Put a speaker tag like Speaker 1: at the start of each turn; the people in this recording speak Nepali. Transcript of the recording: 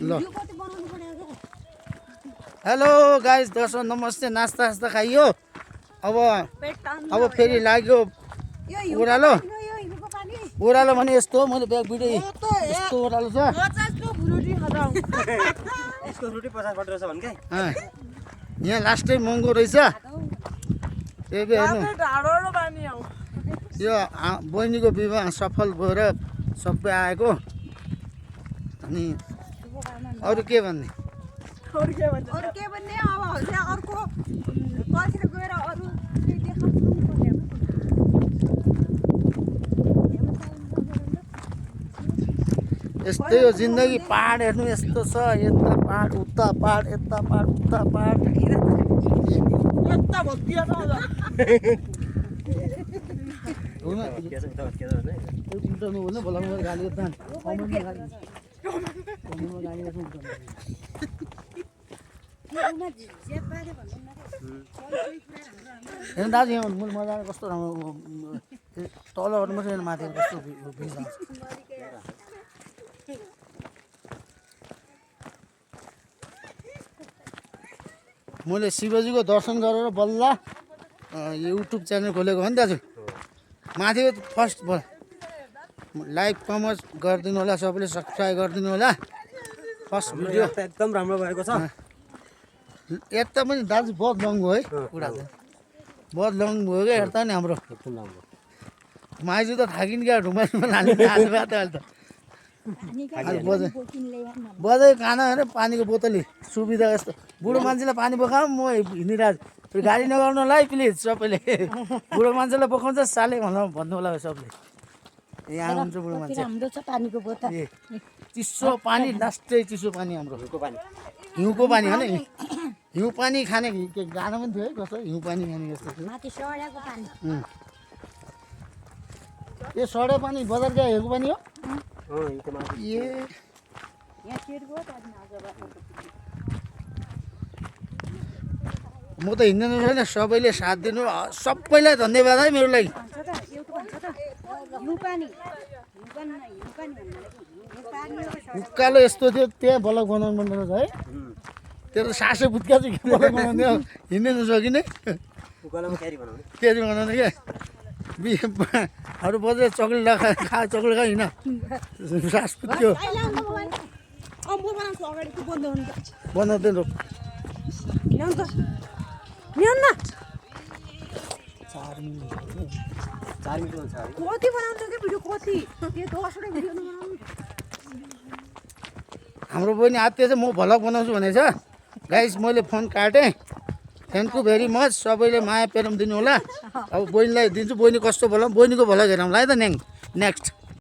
Speaker 1: ल हेलो गाइस दर्शक नमस्ते नास्ता सास्ता खाइयो अब फेरि लाग्यो ओह्रालो ओह्रालो भने यस्तो मैले ब्याग भिडियो यस्तो ओह्रालो छ यहाँ लास्टै महँगो रहेछ हेर्नु यो बहिनीको विवाह सफल भएर सबै आएको अनि अरू के भन्ने यस्तै हो जिन्दगी पहाड हेर्नु यस्तो छ यता पहाड उता पहाड यता पहाड उता पहाड दाजु यहाँ मजा कस्तो राम्रो तलबाट मात्रै माथि कस्तो भिज आउँछ मैले शिवजीको दर्शन गरेर बल्ल युट्युब च्यानल खोलेको हो नि दाजु माथि फर्स्ट लाइक कमेन्ट गरिदिनु होला सबैले सब्सक्राइब गरिदिनु होला फर्स्ट भिडियो
Speaker 2: एकदम राम्रो भएको छ
Speaker 1: यता पनि दाजु बहुत लङ भयो है कुरा चाहिँ बहुत लङ भयो क्या हेर्दा नि हाम्रो
Speaker 2: एकदम राम्रो
Speaker 1: माइजू त थाकिन् क्या ढुङ्गा हाल्नु भयो त अहिले त बजाइ खाना होइन पानीको बोतल सुविधा यस्तो बुढो मान्छेलाई पानी बोकाऊ म हिँडिरहेको गाडी नगर्नु होला है प्लिज सबैले बुढो मान्छेलाई बोकाउँछ साले भन्नु होला सबले यहाँ हुन्छ बुढो मान्छे ए चिसो पानी लास्टै चिसो पानी हाम्रो हिउँको पानी हो नि हिउँ पानी खाने गाना पनि थियो है कस्तो हिउँ पानी खाने जस्तो यो सडे पानी बजार गए हिउँको पानी हो ए म त हिँड्दैन छैन सबैले साथ दिनु सबैलाई धन्यवाद है मेरो लागि उकालो यस्तो थियो त्यहाँ ब्लग बनाउनु मन रहेछ है त्यो त सासै बुत्का चाहिँ ब्लग बनाउने हिँड्नै नसकिने क्यारी बनाउने क्या अरू बजाएर चक्लेट खा चक्लेट खा हिँड सास पुत्यो बनाउँदैन रोक हाम्रो बहिनी आत्तिया चाहिँ म भ्लग बनाउँछु भनेछ गाइस मैले फोन काटेँ थ्याङ्क यू भेरी मच सबैले माया प्रेम दिनु होला अब बहिनीलाई दिन्छु बहिनी कस्तो भला बहिनीको भला हेरौँला है त नेक्स्ट